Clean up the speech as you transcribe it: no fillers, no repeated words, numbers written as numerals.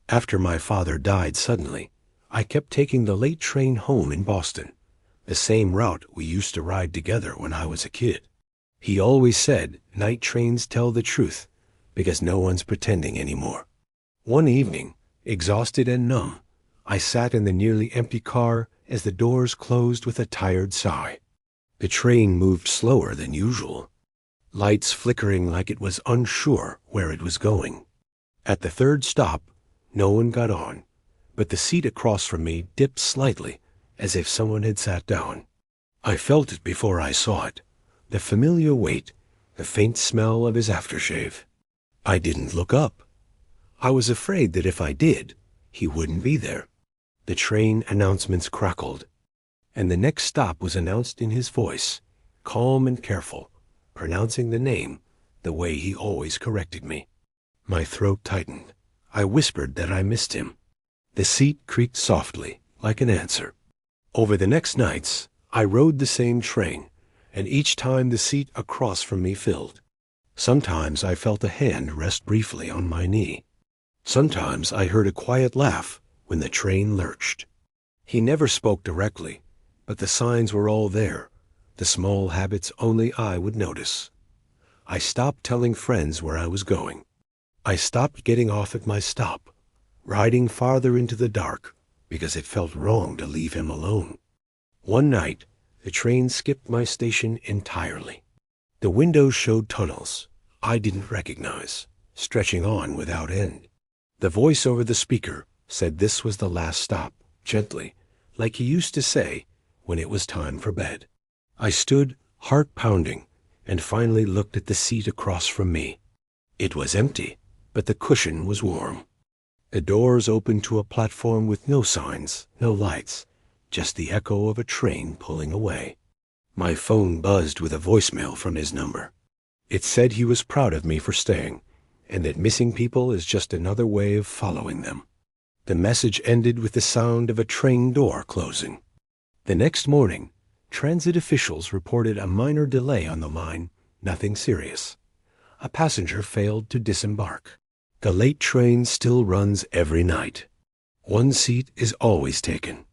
After my father died suddenly, I kept taking the late train home in Boston, the same route we used to ride together when I was a kid. He always said night trains tell the truth because no one's pretending anymore. One evening, exhausted and numb, I sat in the nearly empty car as the doors closed with a tired sigh. The train moved slower than usual, lights flickering like it was unsure where it was going. At the third stop, no one got on, but the seat across from me dipped slightly as if someone had sat down. I felt it before I saw it, the familiar weight, the faint smell of his aftershave. I didn't look up. I was afraid that if I did, he wouldn't be there. The train announcements crackled, and the next stop was announced in his voice, calm and careful, pronouncing the name the way he always corrected me. My throat tightened. I whispered that I missed him. The seat creaked softly, like an answer. Over the next nights, I rode the same train, and each time the seat across from me filled. Sometimes I felt a hand rest briefly on my knee. Sometimes I heard a quiet laugh when the train lurched. He never spoke directly, but the signs were all there, the small habits only I would notice. I stopped telling friends where I was going. I stopped getting off at my stop, riding farther into the dark because it felt wrong to leave him alone. One night, the train skipped my station entirely. The windows showed tunnels I didn't recognize, stretching on without end. The voice over the speaker said this was the last stop, gently, like he used to say when it was time for bed. I stood, heart pounding, and finally looked at the seat across from me. It was empty, but the cushion was warm. The doors opened to a platform with no signs, no lights, just the echo of a train pulling away. My phone buzzed with a voicemail from his number. It said he was proud of me for staying, and that missing people is just another way of following them. The message ended with the sound of a train door closing. The next morning, transit officials reported a minor delay on the line, nothing serious. A passenger failed to disembark. The late train still runs every night. One seat is always taken.